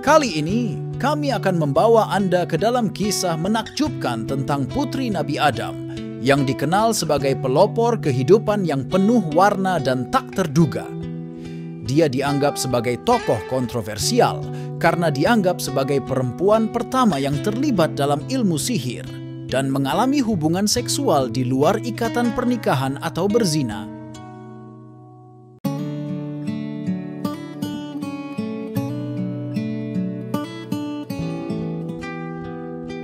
Kali ini, kami akan membawa Anda ke dalam kisah menakjubkan tentang putri Nabi Adam yang dikenal sebagai pelopor kehidupan yang penuh warna dan tak terduga. Dia dianggap sebagai tokoh kontroversial karena dianggap sebagai perempuan pertama yang terlibat dalam ilmu sihir dan mengalami hubungan seksual di luar ikatan pernikahan atau berzina.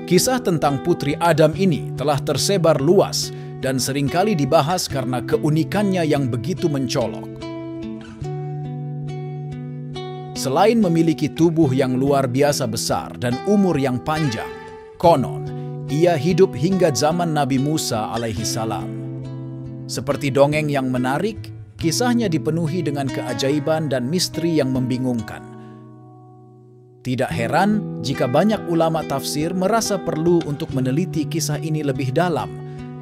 Kisah tentang Putri Adam ini telah tersebar luas dan seringkali dibahas karena keunikannya yang begitu mencolok. Selain memiliki tubuh yang luar biasa besar dan umur yang panjang, konon ia hidup hingga zaman Nabi Musa alaihi salam. Seperti dongeng yang menarik, kisahnya dipenuhi dengan keajaiban dan misteri yang membingungkan. Tidak heran jika banyak ulama tafsir merasa perlu untuk meneliti kisah ini lebih dalam,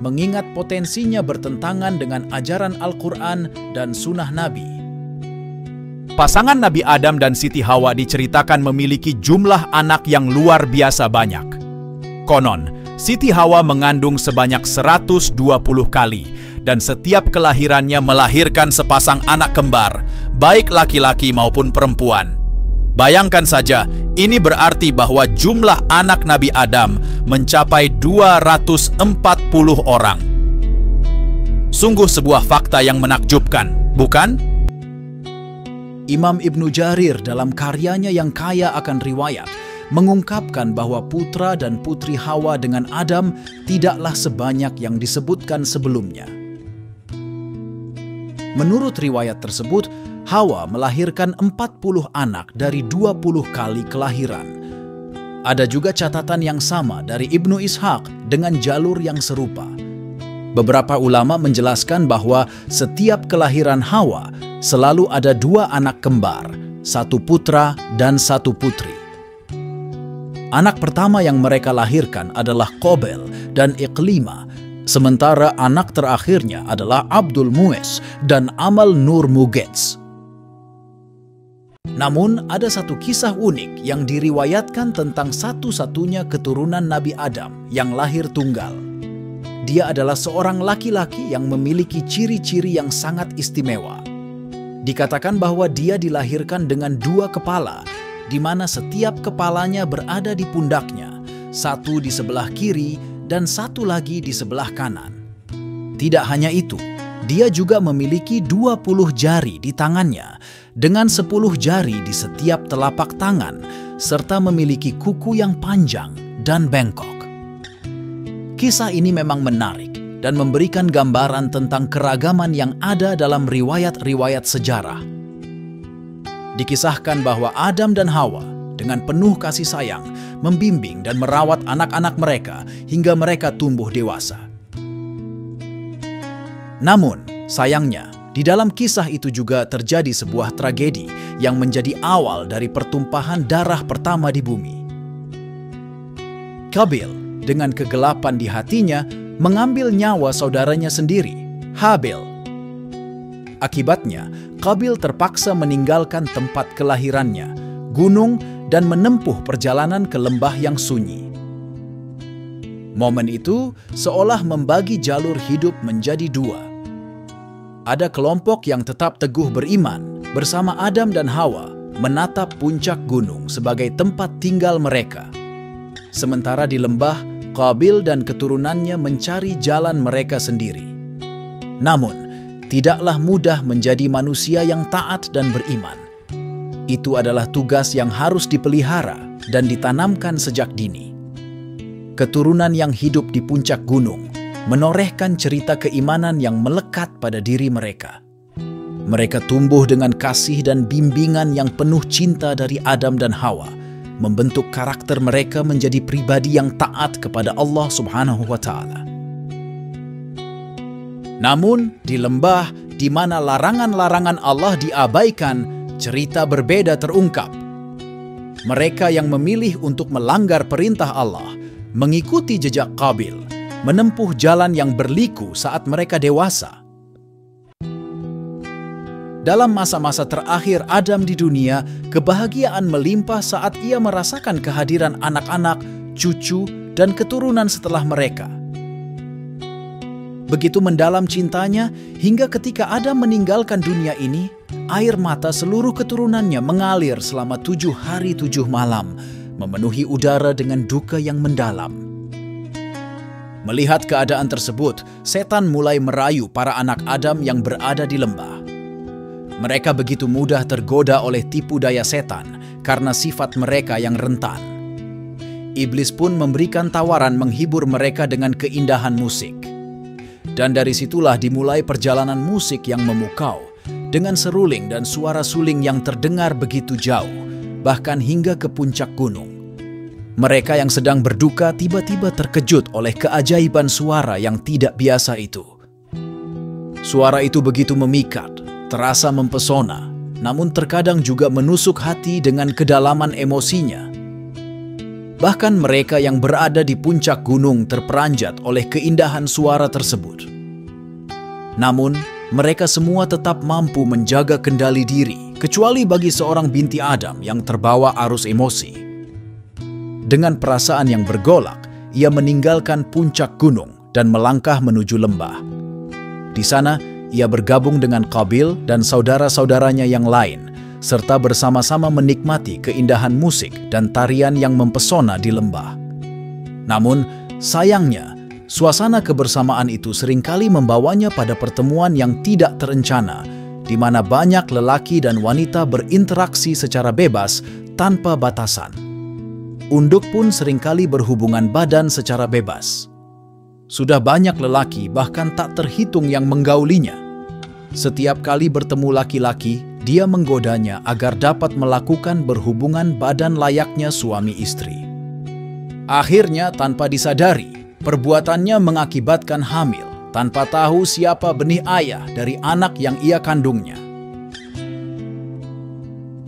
mengingat potensinya bertentangan dengan ajaran Al-Quran dan Sunnah Nabi. Pasangan Nabi Adam dan Siti Hawa diceritakan memiliki jumlah anak yang luar biasa banyak. Konon, Siti Hawa mengandung sebanyak 120 kali, dan setiap kelahirannya melahirkan sepasang anak kembar, baik laki-laki maupun perempuan. Bayangkan saja, ini berarti bahwa jumlah anak Nabi Adam mencapai 240 orang. Sungguh sebuah fakta yang menakjubkan, bukan? Imam Ibnu Jarir dalam karyanya yang kaya akan riwayat mengungkapkan bahwa putra dan putri Hawa dengan Adam tidaklah sebanyak yang disebutkan sebelumnya. Menurut riwayat tersebut, Hawa melahirkan 40 anak dari 20 kali kelahiran. Ada juga catatan yang sama dari Ibnu Ishaq dengan jalur yang serupa. Beberapa ulama menjelaskan bahwa setiap kelahiran Hawa selalu ada 2 anak kembar, 1 putra dan 1 putri. Anak pertama yang mereka lahirkan adalah Qabel dan Iqlima, sementara anak terakhirnya adalah Abdul Mu'is dan Amal Nur Mugets. Namun, ada satu kisah unik yang diriwayatkan tentang satu-satunya keturunan Nabi Adam yang lahir tunggal. Dia adalah seorang laki-laki yang memiliki ciri-ciri yang sangat istimewa. Dikatakan bahwa dia dilahirkan dengan 2 kepala, di mana setiap kepalanya berada di pundaknya, satu di sebelah kiri dan satu lagi di sebelah kanan. Tidak hanya itu, dia juga memiliki 20 jari di tangannya, dengan 10 jari di setiap telapak tangan, serta memiliki kuku yang panjang dan bengkok. Kisah ini memang menarik dan memberikan gambaran tentang keragaman yang ada dalam riwayat-riwayat sejarah. Dikisahkan bahwa Adam dan Hawa dengan penuh kasih sayang membimbing dan merawat anak-anak mereka hingga mereka tumbuh dewasa. Namun, sayangnya, di dalam kisah itu juga terjadi sebuah tragedi yang menjadi awal dari pertumpahan darah pertama di bumi. Qabil, dengan kegelapan di hatinya, mengambil nyawa saudaranya sendiri, Habil. Akibatnya, Qabil terpaksa meninggalkan tempat kelahirannya, gunung, dan menempuh perjalanan ke lembah yang sunyi. Momen itu seolah membagi jalur hidup menjadi 2. Ada kelompok yang tetap teguh beriman bersama Adam dan Hawa menatap puncak gunung sebagai tempat tinggal mereka. Sementara di lembah, Qabil dan keturunannya mencari jalan mereka sendiri. Namun, tidaklah mudah menjadi manusia yang taat dan beriman. Itu adalah tugas yang harus dipelihara dan ditanamkan sejak dini. Keturunan yang hidup di puncak gunung menorehkan cerita keimanan yang melekat pada diri mereka. Mereka tumbuh dengan kasih dan bimbingan yang penuh cinta dari Adam dan Hawa, membentuk karakter mereka menjadi pribadi yang taat kepada Allah Subhanahu wa Ta'ala. Namun, di lembah di mana larangan-larangan Allah diabaikan, cerita berbeda terungkap. Mereka yang memilih untuk melanggar perintah Allah, mengikuti jejak Qabil, menempuh jalan yang berliku saat mereka dewasa. Dalam masa-masa terakhir Adam di dunia, kebahagiaan melimpah saat ia merasakan kehadiran anak-anak, cucu, dan keturunan setelah mereka. Begitu mendalam cintanya, hingga ketika Adam meninggalkan dunia ini, air mata seluruh keturunannya mengalir selama 7 hari 7 malam, memenuhi udara dengan duka yang mendalam. Melihat keadaan tersebut, setan mulai merayu para anak Adam yang berada di lembah. Mereka begitu mudah tergoda oleh tipu daya setan karena sifat mereka yang rentan. Iblis pun memberikan tawaran menghibur mereka dengan keindahan musik. Dan dari situlah dimulai perjalanan musik yang memukau, dengan seruling dan suara suling yang terdengar begitu jauh, bahkan hingga ke puncak gunung. Mereka yang sedang berduka tiba-tiba terkejut oleh keajaiban suara yang tidak biasa itu. Suara itu begitu memikat, terasa mempesona, namun terkadang juga menusuk hati dengan kedalaman emosinya. Bahkan mereka yang berada di puncak gunung terperanjat oleh keindahan suara tersebut. Namun, mereka semua tetap mampu menjaga kendali diri, kecuali bagi seorang binti Adam yang terbawa arus emosi. Dengan perasaan yang bergolak, ia meninggalkan puncak gunung dan melangkah menuju lembah. Di sana, ia bergabung dengan Qabil dan saudara-saudaranya yang lain, serta bersama-sama menikmati keindahan musik dan tarian yang mempesona di lembah. Namun, sayangnya, suasana kebersamaan itu seringkali membawanya pada pertemuan yang tidak terencana, di mana banyak lelaki dan wanita berinteraksi secara bebas tanpa batasan. Unduk pun seringkali berhubungan badan secara bebas. Sudah banyak lelaki bahkan tak terhitung yang menggaulinya. Setiap kali bertemu laki-laki, dia menggodanya agar dapat melakukan berhubungan badan layaknya suami istri. Akhirnya, tanpa disadari, perbuatannya mengakibatkan hamil, tanpa tahu siapa benih ayah dari anak yang ia kandungnya.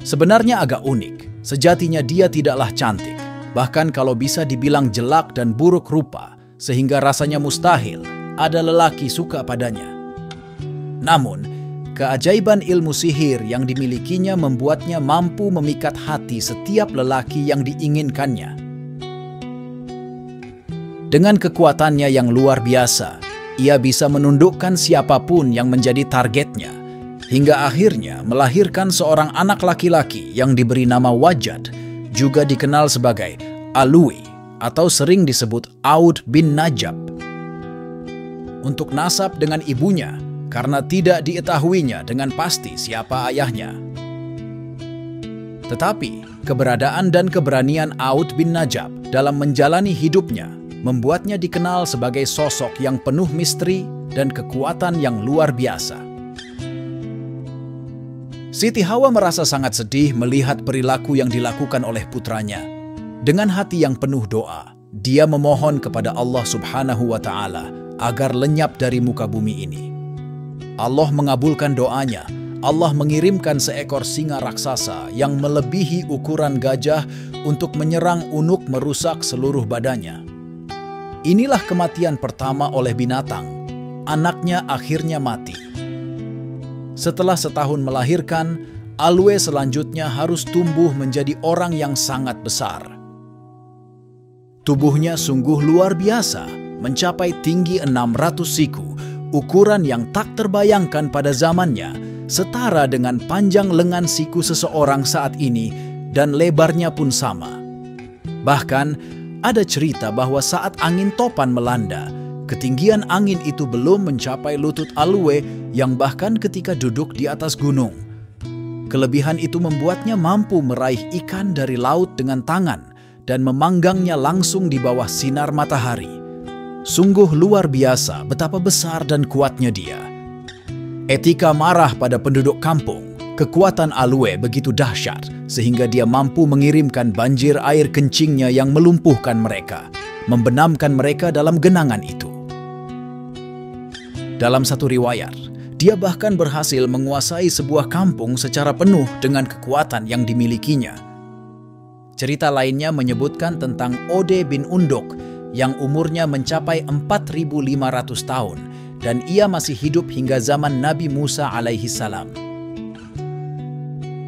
Sebenarnya agak unik, sejatinya dia tidaklah cantik, bahkan kalau bisa dibilang jelek dan buruk rupa, sehingga rasanya mustahil ada lelaki suka padanya. Namun, keajaiban ilmu sihir yang dimilikinya membuatnya mampu memikat hati setiap lelaki yang diinginkannya. Dengan kekuatannya yang luar biasa, ia bisa menundukkan siapapun yang menjadi targetnya, hingga akhirnya melahirkan seorang anak laki-laki yang diberi nama Wajad, juga dikenal sebagai Alwi atau sering disebut Aud bin Najab. Untuk nasab dengan ibunya, karena tidak diketahuinya dengan pasti siapa ayahnya. Tetapi, keberadaan dan keberanian Aud bin Najab dalam menjalani hidupnya membuatnya dikenal sebagai sosok yang penuh misteri dan kekuatan yang luar biasa. Siti Hawa merasa sangat sedih melihat perilaku yang dilakukan oleh putranya. Dengan hati yang penuh doa, dia memohon kepada Allah Subhanahu wa Ta'ala agar lenyap dari muka bumi ini. Allah mengabulkan doanya. Allah mengirimkan seekor singa raksasa yang melebihi ukuran gajah untuk menyerang Unuk merusak seluruh badannya. Inilah kematian pertama oleh binatang. Anaknya akhirnya mati. Setelah setahun melahirkan, Alwe selanjutnya harus tumbuh menjadi orang yang sangat besar. Tubuhnya sungguh luar biasa, mencapai tinggi 600 siku, ukuran yang tak terbayangkan pada zamannya, setara dengan panjang lengan siku seseorang saat ini dan lebarnya pun sama. Bahkan, ada cerita bahwa saat angin topan melanda, ketinggian angin itu belum mencapai lutut Alwe yang bahkan ketika duduk di atas gunung. Kelebihan itu membuatnya mampu meraih ikan dari laut dengan tangan dan memanggangnya langsung di bawah sinar matahari. Sungguh luar biasa betapa besar dan kuatnya dia. Etika marah pada penduduk kampung, kekuatan Alwe begitu dahsyat sehingga dia mampu mengirimkan banjir air kencingnya yang melumpuhkan mereka, membenamkan mereka dalam genangan itu. Dalam satu riwayat, dia bahkan berhasil menguasai sebuah kampung secara penuh dengan kekuatan yang dimilikinya. Cerita lainnya menyebutkan tentang Ode bin Unduk yang umurnya mencapai 4.500 tahun dan ia masih hidup hingga zaman Nabi Musa alaihi salam.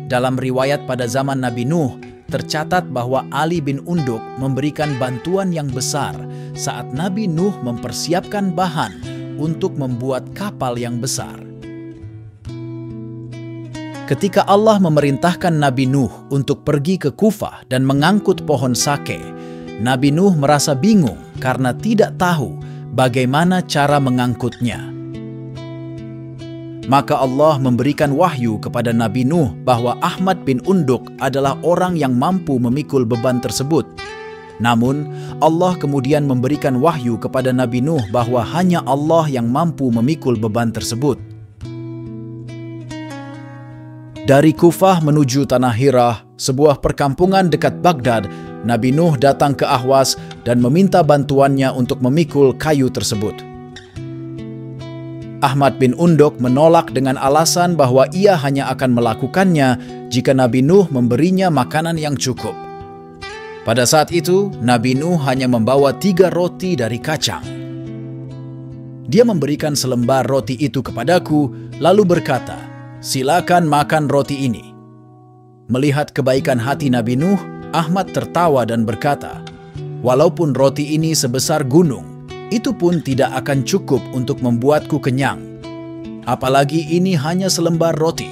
Dalam riwayat pada zaman Nabi Nuh, tercatat bahwa Ali bin Unduk memberikan bantuan yang besar saat Nabi Nuh mempersiapkan bahan untuk membuat kapal yang besar. Ketika Allah memerintahkan Nabi Nuh untuk pergi ke Kufah dan mengangkut pohon sake, Nabi Nuh merasa bingung karena tidak tahu bagaimana cara mengangkutnya. Maka Allah memberikan wahyu kepada Nabi Nuh bahwa Ahmad bin Unduk adalah orang yang mampu memikul beban tersebut. Namun, Allah kemudian memberikan wahyu kepada Nabi Nuh bahwa hanya Allah yang mampu memikul beban tersebut. Dari Kufah menuju Tanah Hirah, sebuah perkampungan dekat Baghdad, Nabi Nuh datang ke Ahwas dan meminta bantuannya untuk memikul kayu tersebut. Ahmad bin Unduk menolak dengan alasan bahwa ia hanya akan melakukannya jika Nabi Nuh memberinya makanan yang cukup. Pada saat itu, Nabi Nuh hanya membawa 3 roti dari kacang. Dia memberikan selembar roti itu kepadaku, lalu berkata, "Silakan makan roti ini." Melihat kebaikan hati Nabi Nuh, Ahmad tertawa dan berkata, "Walaupun roti ini sebesar gunung, itu pun tidak akan cukup untuk membuatku kenyang. Apalagi ini hanya selembar roti."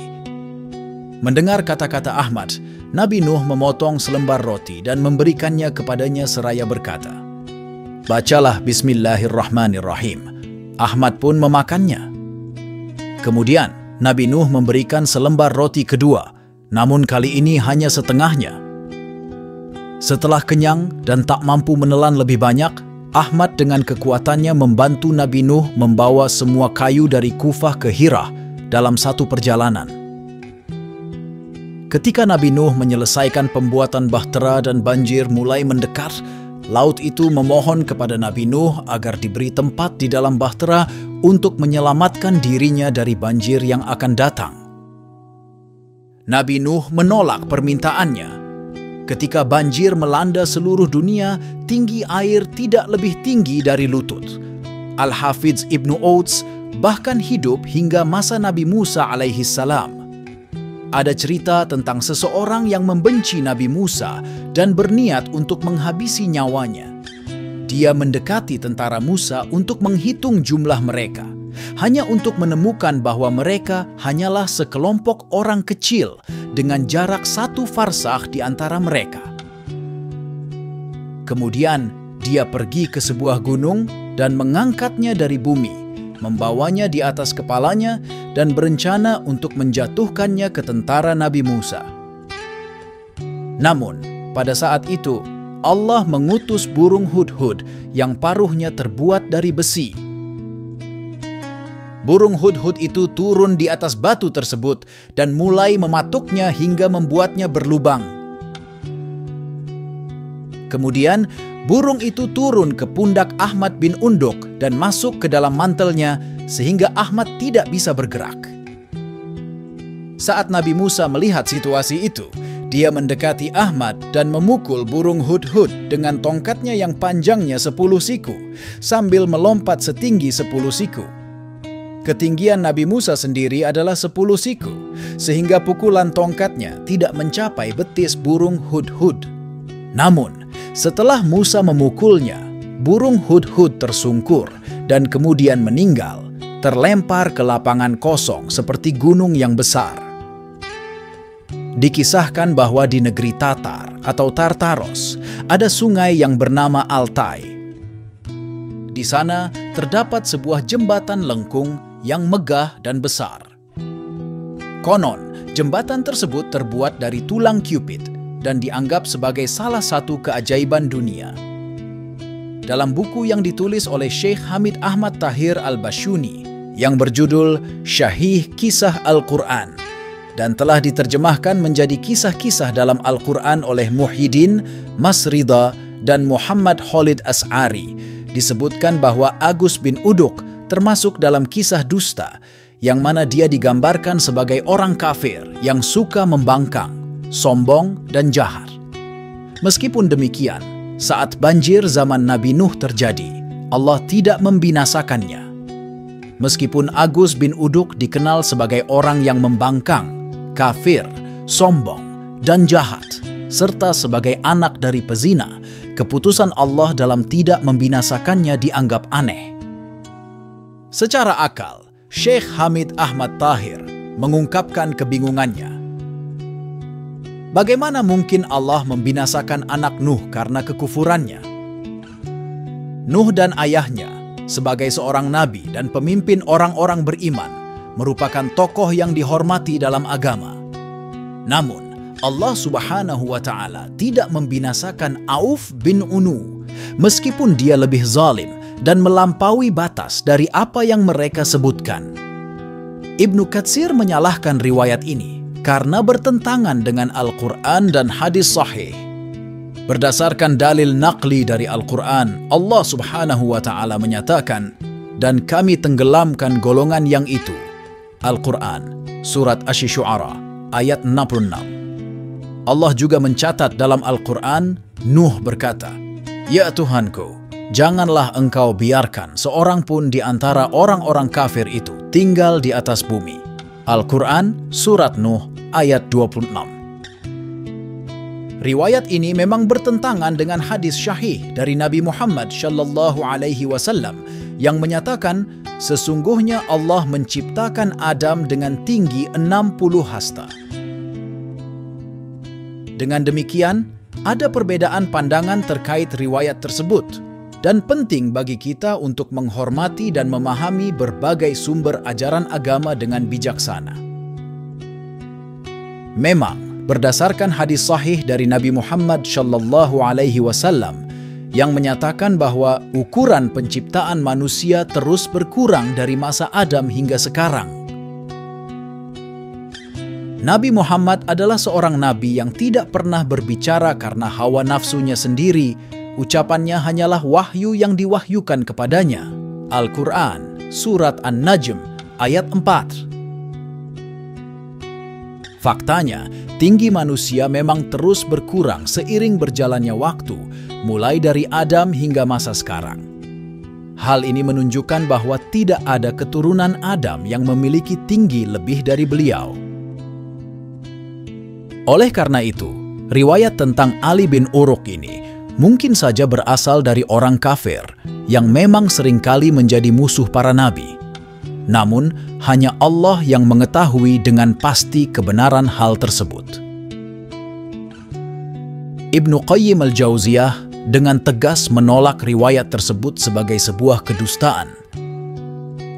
Mendengar kata-kata Ahmad, Nabi Nuh memotong selembar roti dan memberikannya kepadanya seraya berkata, "Bacalah Bismillahirrahmanirrahim." Ahmad pun memakannya. Kemudian, Nabi Nuh memberikan selembar roti kedua, namun kali ini hanya setengahnya. Setelah kenyang dan tak mampu menelan lebih banyak, Ahmad dengan kekuatannya membantu Nabi Nuh membawa semua kayu dari Kufah ke Hirah dalam satu perjalanan. Ketika Nabi Nuh menyelesaikan pembuatan bahtera dan banjir mulai mendekat, laut itu memohon kepada Nabi Nuh agar diberi tempat di dalam bahtera untuk menyelamatkan dirinya dari banjir yang akan datang. Nabi Nuh menolak permintaannya. Ketika banjir melanda seluruh dunia, tinggi air tidak lebih tinggi dari lutut. Al-Hafidz Ibnu Ouds bahkan hidup hingga masa Nabi Musa alaihi salam. Ada cerita tentang seseorang yang membenci Nabi Musa dan berniat untuk menghabisi nyawanya. Dia mendekati tentara Musa untuk menghitung jumlah mereka, hanya untuk menemukan bahwa mereka hanyalah sekelompok orang kecil dengan jarak 1 farsakh di antara mereka. Kemudian dia pergi ke sebuah gunung dan mengangkatnya dari bumi, membawanya di atas kepalanya dan berencana untuk menjatuhkannya ke tentara Nabi Musa. Namun, pada saat itu, Allah mengutus burung hudhud yang paruhnya terbuat dari besi. Burung hudhud itu turun di atas batu tersebut dan mulai mematuknya hingga membuatnya berlubang. Kemudian, burung itu turun ke pundak Ahmad bin Unduk dan masuk ke dalam mantelnya sehingga Ahmad tidak bisa bergerak. Saat Nabi Musa melihat situasi itu, dia mendekati Ahmad dan memukul burung hudhud dengan tongkatnya yang panjangnya 10 siku sambil melompat setinggi 10 siku. Ketinggian Nabi Musa sendiri adalah 10 siku, sehingga pukulan tongkatnya tidak mencapai betis burung hudhud. Namun, setelah Musa memukulnya, burung hudhud tersungkur dan kemudian meninggal, terlempar ke lapangan kosong seperti gunung yang besar. Dikisahkan bahwa di negeri Tatar atau Tartaros ada sungai yang bernama Altai. Di sana terdapat sebuah jembatan lengkung yang megah dan besar. Konon, jembatan tersebut terbuat dari tulang Cupid dan dianggap sebagai salah satu keajaiban dunia. Dalam buku yang ditulis oleh Syekh Hamid Ahmad Tahir Al-Bashuni yang berjudul Syahih Kisah Al-Quran dan telah diterjemahkan menjadi kisah-kisah dalam Al-Quran oleh Muhyiddin, Masrida, dan Muhammad Khalid As'ari, disebutkan bahwa Agus bin Uduk termasuk dalam kisah dusta yang mana dia digambarkan sebagai orang kafir yang suka membangkang, sombong, dan jahat. Meskipun demikian, saat banjir zaman Nabi Nuh terjadi, Allah tidak membinasakannya. Meskipun Agus bin Uduk dikenal sebagai orang yang membangkang, kafir, sombong, dan jahat, serta sebagai anak dari pezina, keputusan Allah dalam tidak membinasakannya dianggap aneh. Secara akal, Syekh Hamid Ahmad Tahir mengungkapkan kebingungannya. Bagaimana mungkin Allah membinasakan anak Nuh karena kekufurannya? Nuh dan ayahnya, sebagai seorang nabi dan pemimpin orang-orang beriman, merupakan tokoh yang dihormati dalam agama. Namun, Allah Subhanahu wa Ta'ala tidak membinasakan Auf bin Unu, meskipun dia lebih zalim dan melampaui batas dari apa yang mereka sebutkan. Ibnu Katsir menyalahkan riwayat ini karena bertentangan dengan Al-Quran dan hadis sahih. Berdasarkan dalil naqli dari Al-Quran, Allah Subhanahu wa Ta'ala menyatakan, "Dan kami tenggelamkan golongan yang itu." Al-Quran, Surat Asy-Syu'ara, ayat 66. Allah juga mencatat dalam Al-Quran, Nuh berkata, "Ya Tuhanku, janganlah engkau biarkan seorang pun di antara orang-orang kafir itu tinggal di atas bumi." Al-Quran, Surat Nuh, ayat 26. Riwayat ini memang bertentangan dengan hadis syahih dari Nabi Muhammad Shallallahu Alaihi Wasallam yang menyatakan sesungguhnya Allah menciptakan Adam dengan tinggi 60 hasta. Dengan demikian, ada perbedaan pandangan terkait riwayat tersebut dan penting bagi kita untuk menghormati dan memahami berbagai sumber ajaran agama dengan bijaksana. Memang, berdasarkan hadis sahih dari Nabi Muhammad Shallallahu Alaihi Wasallam yang menyatakan bahwa ukuran penciptaan manusia terus berkurang dari masa Adam hingga sekarang. Nabi Muhammad adalah seorang nabi yang tidak pernah berbicara karena hawa nafsunya sendiri. Ucapannya hanyalah wahyu yang diwahyukan kepadanya. Al-Quran, Surat An-Najm, ayat 4. Faktanya, tinggi manusia memang terus berkurang seiring berjalannya waktu, mulai dari Adam hingga masa sekarang. Hal ini menunjukkan bahwa tidak ada keturunan Adam yang memiliki tinggi lebih dari beliau. Oleh karena itu, riwayat tentang Ali bin Uruk ini mungkin saja berasal dari orang kafir yang memang seringkali menjadi musuh para nabi. Namun, hanya Allah yang mengetahui dengan pasti kebenaran hal tersebut. Ibnu Qayyim al-Jauziyah dengan tegas menolak riwayat tersebut sebagai sebuah kedustaan.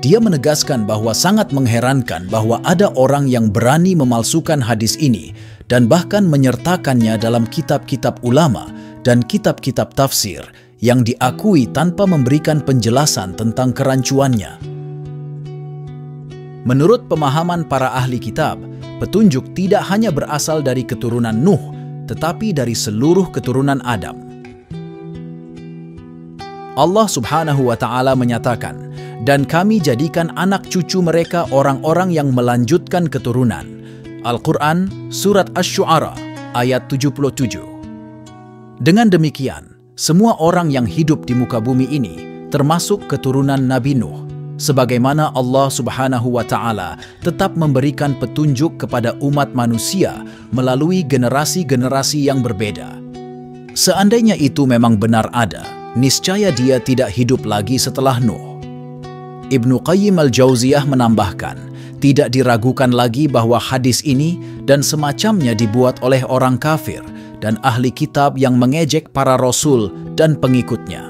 Dia menegaskan bahwa sangat mengherankan bahwa ada orang yang berani memalsukan hadis ini dan bahkan menyertakannya dalam kitab-kitab ulama dan kitab-kitab tafsir yang diakui tanpa memberikan penjelasan tentang kerancuannya. Menurut pemahaman para ahli kitab, petunjuk tidak hanya berasal dari keturunan Nuh, tetapi dari seluruh keturunan Adam. Allah Subhanahu wa Ta'ala menyatakan, "Dan kami jadikan anak cucu mereka orang-orang yang melanjutkan keturunan." Al-Quran, Surat Asy-Syu'ara, ayat 77. Dengan demikian, semua orang yang hidup di muka bumi ini termasuk keturunan Nabi Nuh, sebagaimana Allah Subhanahu wa Ta'ala tetap memberikan petunjuk kepada umat manusia melalui generasi-generasi yang berbeda. Seandainya itu memang benar ada, niscaya dia tidak hidup lagi setelah Nuh. Ibnu Qayyim al-Jauziyah menambahkan, tidak diragukan lagi bahwa hadis ini dan semacamnya dibuat oleh orang kafir dan ahli kitab yang mengejek para rasul dan pengikutnya.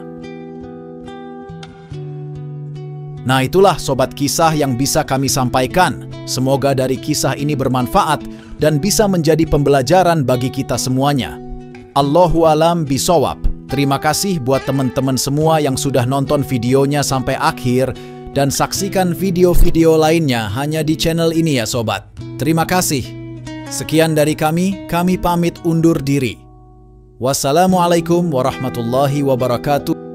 Nah, itulah sobat kisah yang bisa kami sampaikan. Semoga dari kisah ini bermanfaat dan bisa menjadi pembelajaran bagi kita semuanya. Allahu a'lam bishawab. Terima kasih buat teman-teman semua yang sudah nonton videonya sampai akhir dan saksikan video-video lainnya hanya di channel ini ya sobat. Terima kasih. Sekian dari kami pamit undur diri. Wassalamualaikum warahmatullahi wabarakatuh.